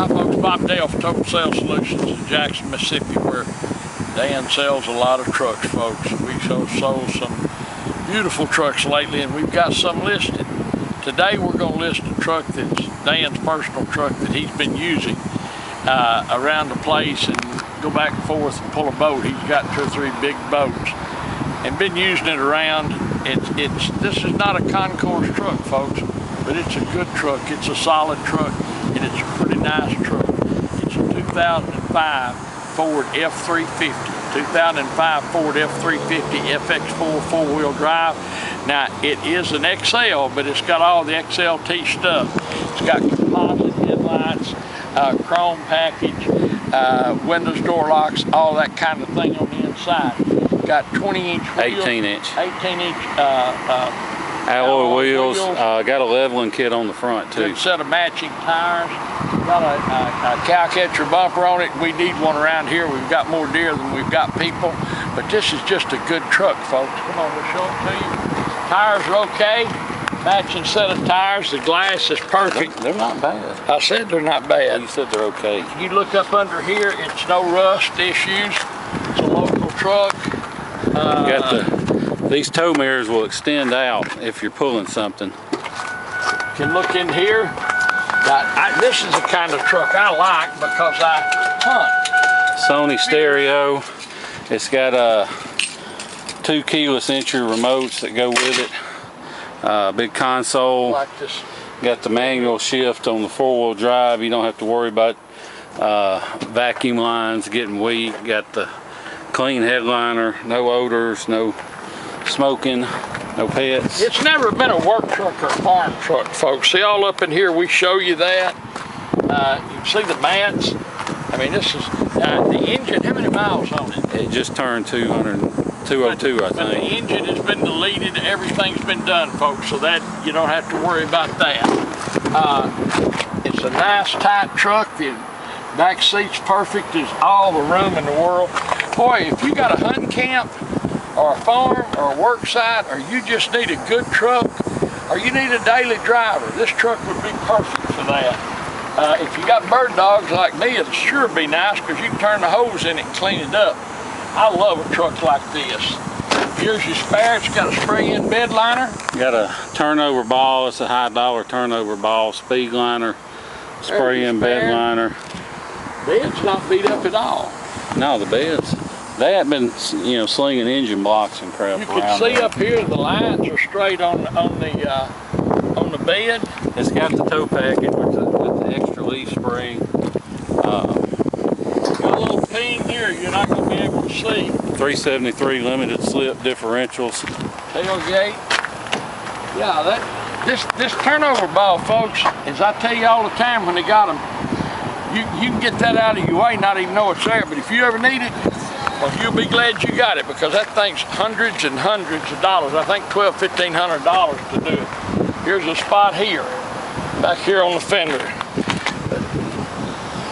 Hi folks, Bob Dale for Total Sales Solutions in Jackson, Mississippi, where Dan sells a lot of trucks, folks. We've sold some beautiful trucks lately, and we've got some listed. Today we're going to list a truck that's Dan's personal truck that he's been using around the place and go back and forth and pull a boat. He's got 2 or 3 big boats and been using it around. This is not a concourse truck, folks, but it's a good truck. It's a solid truck, and it's a pretty nice truck. It's a 2005 Ford F350. 2005 Ford F350 FX4 4-wheel drive. Now, it is an XL, but it's got all the XLT stuff. It's got composite headlights, chrome package, windows, door locks, all that kind of thing on the inside. Got 20-inch wheels. 18-inch alloy wheels. Got a leveling kit on the front too. Good set of matching tires. Got a cow catcher bumper on it. We need one around here. We've got more deer than we've got people, but this is just a good truck, folks. Come on, we'll show it to you. Tires are okay. Matching set of tires. The glass is perfect. They're not bad. I said they're not bad. Well, you said they're okay. You look up under here, it's no rust issues. It's a local truck. These tow mirrors will extend out if you're pulling something. You can look in here. This is the kind of truck I like because I hunt. Sony stereo. It's got 2 keyless entry remotes that go with it. Big console. Like this. Got the manual shift on the 4-wheel drive. You don't have to worry about vacuum lines getting weak. Got the clean headliner, no odors, no smoking, no pets. It's never been a work truck or a farm truck, folks. See, all up in here, we show you that. You can see the mats. I mean, this is the engine. How many miles on it? It just turned 202, I think. But the engine has been deleted. Everything's been done, folks, so that you don't have to worry about that. It's a nice, tight truck. The back seat's perfect. There's all the room in the world. Boy, if you got a hunting camp or a farm or a work site, or you just need a good truck, or you need a daily driver, this truck would be perfect for that. If you got bird dogs like me, it'll sure be nice because you can turn the hose in it and clean it up. I love a truck like this. Here's your spare. It's got a spray-in bed liner. Got a turnover ball. It's a high dollar turnover ball, speed liner, spray-in bed liner. Bed's not beat up at all. No, the beds. They have been, slinging engine blocks and crap. You can see up here the lights are straight on the bed. It's got the tow package with the extra leaf spring. Got a little ping here you're not going to be able to see. 373 limited slip differentials. Tailgate. Yeah, this turnover ball, folks, as I tell you all the time when they got them, you can get that out of your way, not even know it's there. But if you ever need it, well, you'll be glad you got it because that thing's hundreds and hundreds of dollars. I think $1,200–1,500 to do it. Here's a spot here, back here on the fender.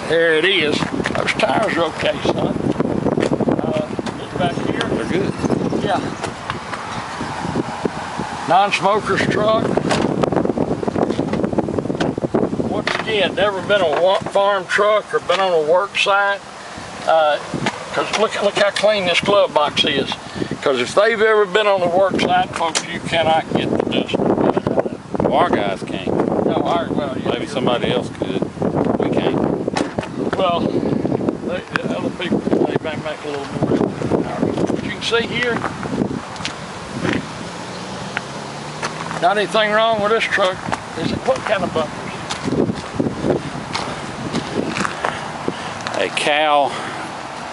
There it is. Those tires are okay, son. Just back here. They're good. Yeah. Non-smoker's truck. Once again, never been a farm truck or been on a work site. Because look how clean this glove box is. Because if they've ever been on the work site, folks, you cannot get the dust. Well, our guys can't. No, well, yeah, maybe somebody else could. We can't. Well, the other people, they might make a little more. But you can see here, not anything wrong with this truck. Is it what kind of bumpers? A cow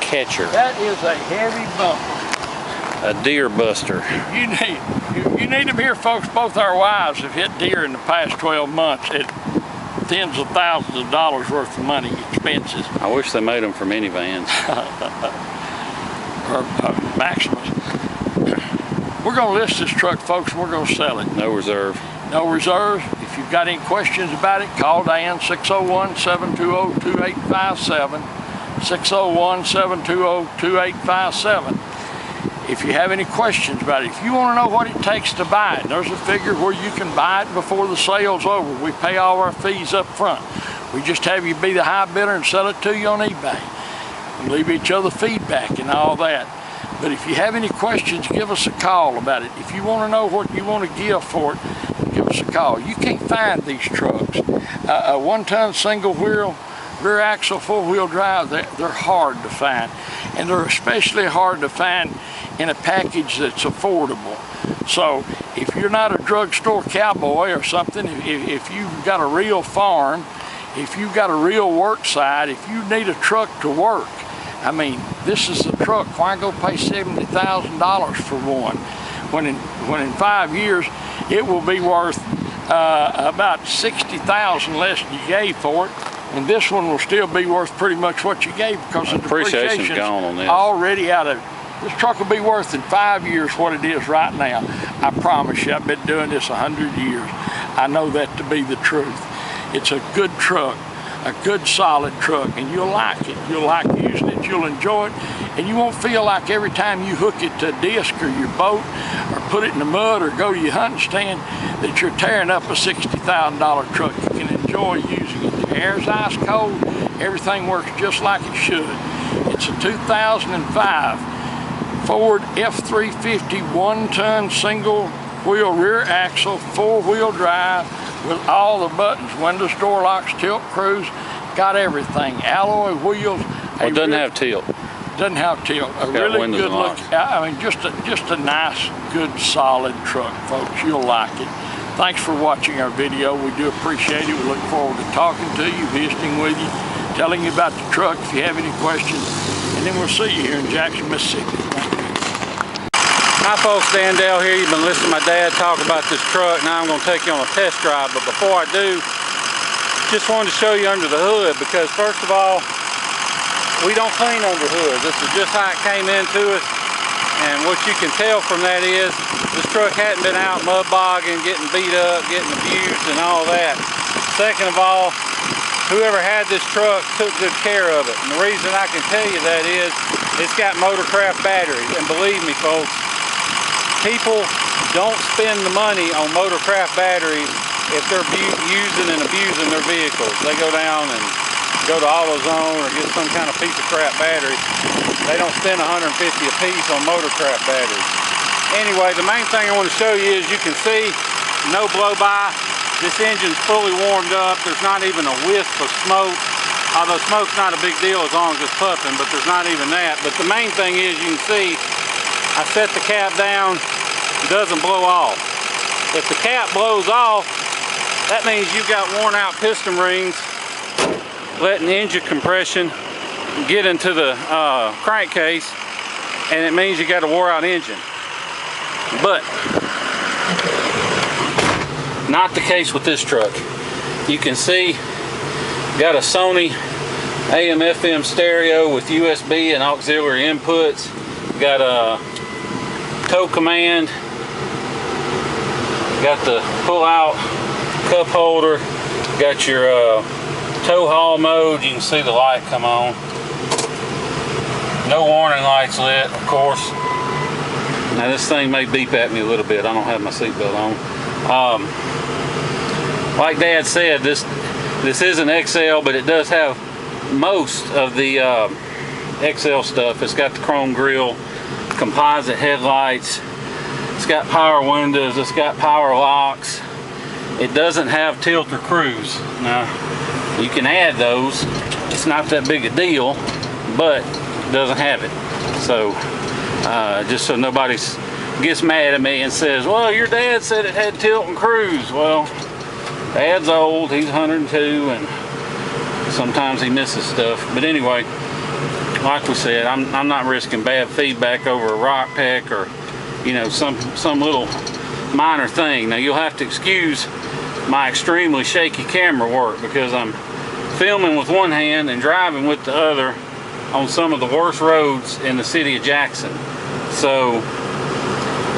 catcher. That is a heavy bumper. A deer buster. You need them here, folks. Both our wives have hit deer in the past 12 months at tens of thousands of dollars worth of money expenses. I wish they made them for minivans. or Maximus. We're going to list this truck, folks. We're going to sell it. No reserve. No reserve. If you've got any questions about it, call Dan 601-720-2857. 601-720-2857. If you have any questions about it, if you want to know what it takes to buy it, there's a figure where you can buy it before the sale's over. We pay all our fees up front. We just have you be the high bidder and sell it to you on eBay. We leave each other feedback and all that. But if you have any questions, give us a call about it. If you want to know what you want to give for it, give us a call. You can't find these trucks. A 1-ton single wheel, rear axle, 4-wheel drive, they're hard to find. And they're especially hard to find in a package that's affordable. So if you're not a drugstore cowboy or something, if you've got a real farm, if you've got a real work site, if you need a truck to work, I mean, this is the truck. Why go pay $70,000 for one? When in 5 years, it will be worth about $60,000 less than you gave for it. And this one will still be worth pretty much what you gave because the depreciation's gone on this. Already out of it. This truck will be worth in 5 years what it is right now. I promise you, I've been doing this 100 years. I know that to be the truth. It's a good truck, a good solid truck, and you'll like it. You'll like using it, you'll enjoy it, and you won't feel like every time you hook it to a disc or your boat or put it in the mud or go to your hunting stand that you're tearing up a $60,000 truck. You can enjoy using it. The air's ice cold, everything works just like it should. It's a 2005 Ford F350 1-ton single wheel rear axle 4-wheel drive with all the buttons, windows, door locks, tilt, cruise, got everything. Alloy wheels. Well, it doesn't have tilt. Doesn't have tilt. A really good look. I mean, just a nice, good, solid truck, folks. You'll like it. Thanks for watching our video. We do appreciate it. We look forward to talking to you, visiting with you, telling you about the truck if you have any questions, and then we'll see you here in Jackson, Mississippi. Hi folks, Dan Dale here. You've been listening to my dad talk about this truck. Now I'm going to take you on a test drive, but before I do, just wanted to show you under the hood, because first of all, we don't clean under hood. This is just how it came into us, and what you can tell from that is this truck hadn't been out mud bogging, getting beat up, getting abused and all that. Second of all, whoever had this truck took good care of it, and the reason I can tell you that is it's got Motorcraft batteries, and believe me folks, people don't spend the money on Motorcraft batteries if they're using and abusing their vehicles. They go down and go to AutoZone or get some kind of piece of crap battery. They don't spend $150 a piece on Motorcraft batteries. Anyway, the main thing I want to show you is you can see no blow-by. This engine's fully warmed up. There's not even a wisp of smoke. Although smoke's not a big deal as long as it's puffing, but there's not even that. But the main thing is you can see I set the cap down, it doesn't blow off. If the cap blows off, that means you've got worn out piston rings, letting engine compression get into the crankcase, and it means you got a wore out engine. But not the case with this truck. You can see got a Sony AM/FM stereo with USB and auxiliary inputs. Got a tow command, got the pull out cup holder, got your tow haul mode. You can see the light come on. No warning lights lit, of course. Now this thing may beep at me a little bit. I don't have my seatbelt on. Like Dad said, this is an XL, but it does have most of the XL stuff. It's got the chrome grille, composite headlights, it's got power windows, it's got power locks. It doesn't have tilt or cruise. Now you can add those, it's not that big a deal, but it doesn't have it. So just so nobody gets mad at me and says, well, your dad said it had tilt and cruise. Well, Dad's old, he's 102, and sometimes he misses stuff. But anyway, like we said, I'm not risking bad feedback over a rock peck or, you know, some little minor thing. Now you'll have to excuse my extremely shaky camera work because I'm filming with one hand and driving with the other on some of the worst roads in the city of Jackson. So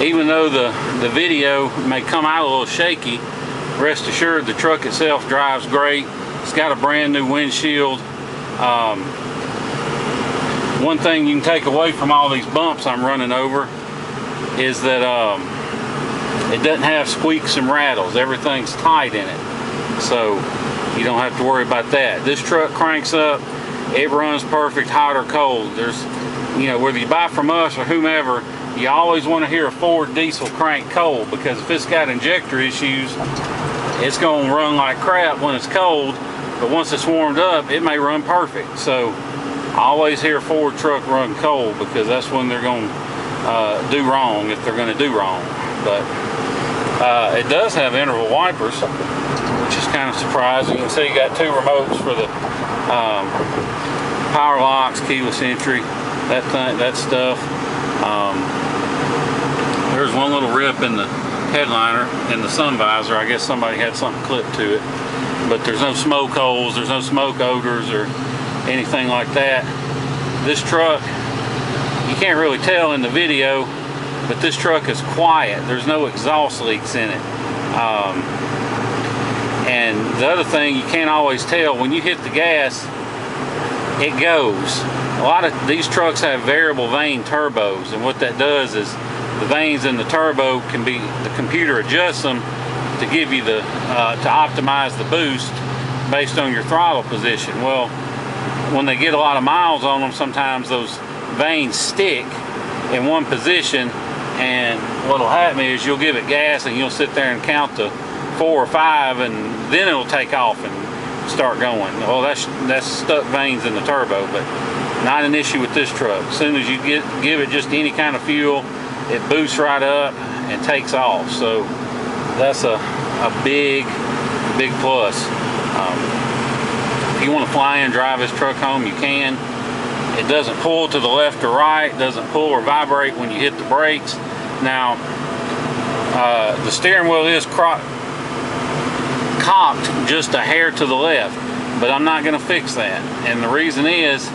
even though the video may come out a little shaky, rest assured the truck itself drives great. It's got a brand new windshield. One thing you can take away from all these bumps I'm running over is that it doesn't have squeaks and rattles. Everything's tight in it. So You don't have to worry about that. This truck cranks up, it runs perfect, hot or cold. There's, you know, whether you buy from us or whomever, you always want to hear a Ford diesel crank cold, because if it's got injector issues, it's going to run like crap when it's cold, but once it's warmed up, it may run perfect. So I always hear a Ford truck run cold, because that's when they're going to do wrong, if they're going to do wrong. But it does have interval wipers, which is kind of surprising. You can see you got two remotes for the power locks, keyless entry, that stuff. There's one little rip in the headliner and the sun visor. I guess somebody had something clipped to it, but there's no smoke holes, there's no smoke odors or anything like that. This truck, you can't really tell in the video, but this truck is quiet. There's no exhaust leaks in it. And the other thing, you can't always tell when you hit the gas, it goes. A lot of these trucks have variable vane turbos, and what that does is the vanes in the turbo can be, the computer adjusts them to give you the to optimize the boost based on your throttle position. Well, when they get a lot of miles on them, sometimes those vanes stick in one position, and what'll happen is you'll give it gas and you'll sit there and count to 4 or 5, and then it'll take off and start going. Well, that's stuck vanes in the turbo, but not an issue with this truck. As soon as you give it just any kind of fuel, it boosts right up and takes off. So that's a big plus. If you want to fly and drive this truck home, you can. It doesn't pull to the left or right, doesn't pull or vibrate when you hit the brakes. Now, the steering wheel is cocked just a hair to the left, but I'm not going to fix that. And the reason is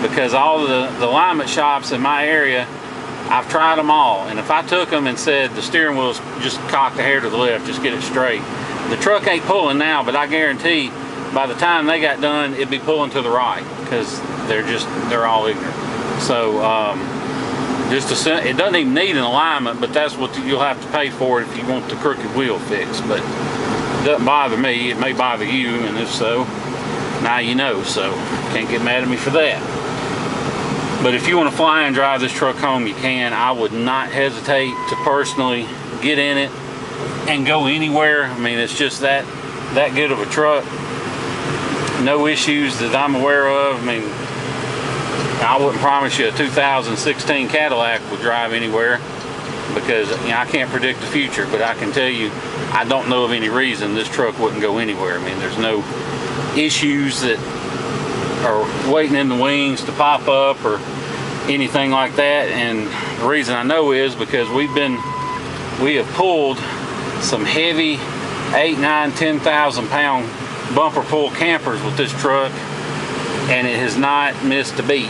because all the alignment shops in my area, I've tried them all, and if I took them and said the steering wheel's just cocked a hair to the left, just get it straight, the truck ain't pulling now, but I guarantee by the time they got done, it'd be pulling to the right, because they're all ignorant. So it doesn't even need an alignment, but that's what you'll have to pay for it if you want the crooked wheel fixed. But it doesn't bother me. It may bother you, and if so, now you know, so can't get mad at me for that. But if you want to fly and drive this truck home, you can. I would not hesitate to personally get in it and go anywhere. I mean, it's just that good of a truck. No issues that I'm aware of. I mean, I wouldn't promise you a 2016 Cadillac will drive anywhere, because you know, I can't predict the future, but I can tell you I don't know of any reason this truck wouldn't go anywhere. I mean, there's no issues that are waiting in the wings to pop up or anything like that. And the reason I know is because we have pulled some heavy 8, 9, 10,000 pound bumper pull campers with this truck, and it has not missed a beat.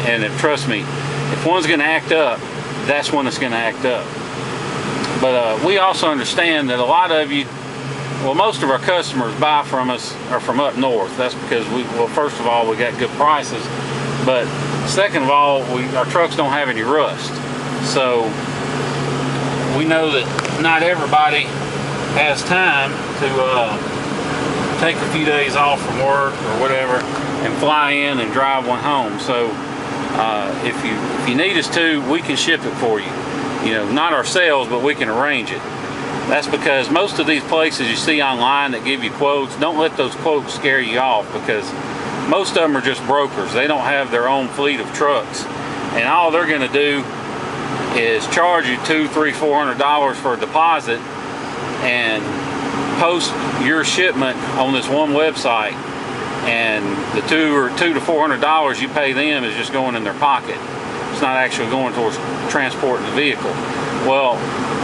And trust me, if one's going to act up, that's when it's going to act up. But we also understand that a lot of you, well, most of our customers buy from us are from up north. That's because well, first of all, we got good prices, but second of all, our trucks don't have any rust. So we know that not everybody has time to take a few days off from work or whatever and fly in and drive one home. So if you need us to, we can ship it for you. You know, not ourselves, but we can arrange it. That's because most of these places you see online that give you quotes, don't let those quotes scare you off, because most of them are just brokers. They don't have their own fleet of trucks, and all they're going to do is charge you $200, $300, $400 for a deposit and post your shipment on this one website, and the $200 to $400 you pay them is just going in their pocket. It's not actually going towards transporting the vehicle. Well,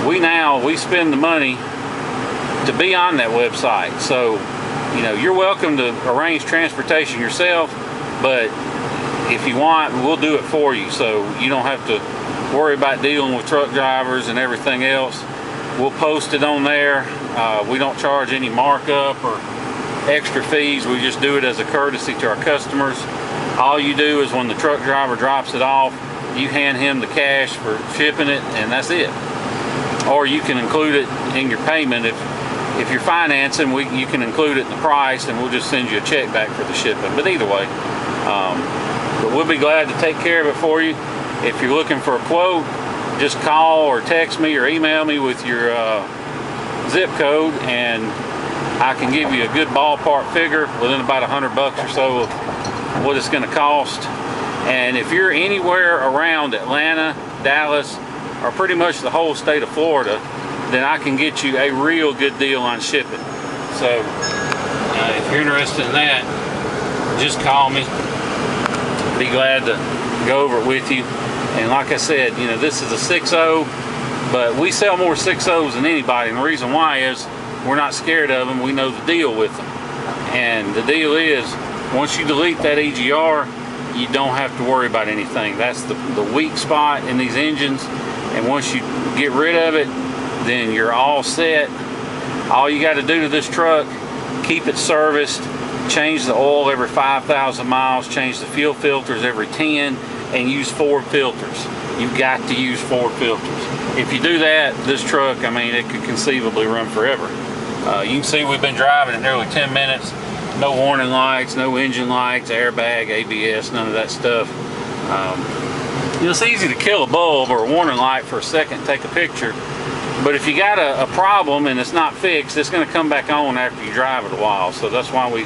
we spend the money to be on that website. So, you know, you're welcome to arrange transportation yourself, but if you want, we'll do it for you. So you don't have to worry about dealing with truck drivers and everything else. We'll post it on there. We don't charge any markup or extra fees. We just do it as a courtesy to our customers. All you do is when the truck driver drops it off, you hand him the cash for shipping it, and that's it. Or you can include it in your payment if If you're financing, you can include it in the price, and we'll just send you a check back for the shipping. But either way, but we'll be glad to take care of it for you. If you're looking for a quote, just call or text me or email me with your zip code, and I can give you a good ballpark figure within about $100 or so of what it's going to cost. And if you're anywhere around Atlanta, Dallas, or pretty much the whole state of Florida, then I can get you a real good deal on shipping. So if you're interested in that, just call me. Be glad to go over it with you. And like I said, you know, this is a 6.0, but we sell more 6.0s than anybody, and the reason why is we're not scared of them. We know the deal with them. And the deal is, once you delete that EGR, you don't have to worry about anything. That's the weak spot in these engines, and once you get rid of it, then you're all set. All you got to do to this truck, keep it serviced, change the oil every 5,000 miles, change the fuel filters every 10, and use Ford filters. You've got to use Ford filters. If you do that, this truck, I mean, it could conceivably run forever. You can see we've been driving it nearly 10 minutes. No warning lights, no engine lights, airbag, ABS, none of that stuff. You know, it's easy to kill a bulb or a warning light for a second, take a picture. But if you got a problem and it's not fixed, it's going to come back on after you drive it a while. So that's why we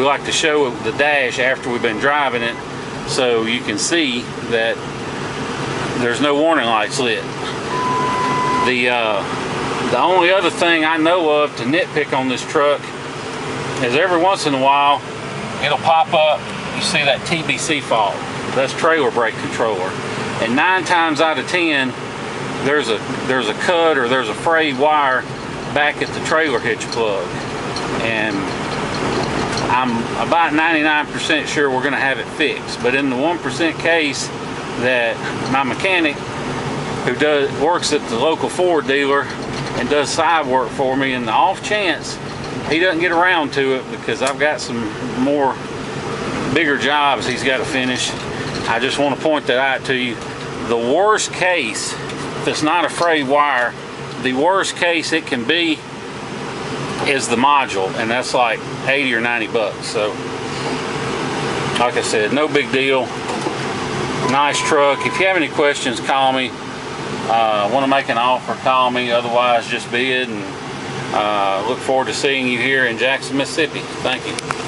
like to show the dash after we've been driving it, so you can see that there's no warning lights lit. The only other thing I know of to nitpick on this truck is every once in a while it'll pop up, you see that TBC fault. That's trailer brake controller. And 9 times out of 10, there's a cut or there's a frayed wire back at the trailer hitch plug. And I'm about 99% sure we're gonna have it fixed. But in the 1% case that my mechanic who works at the local Ford dealer and does side work for me, in the off chance he doesn't get around to it because I've got some more bigger jobs he's got to finish, I just want to point that out to you. The worst case, if it's not a frayed wire, the worst case it can be is the module, and that's like 80 or 90 bucks. So like I said, no big deal. Nice truck. If you have any questions, call me. Want to make an offer, call me. Otherwise, just bid. And look forward to seeing you here in Jackson, Mississippi. Thank you.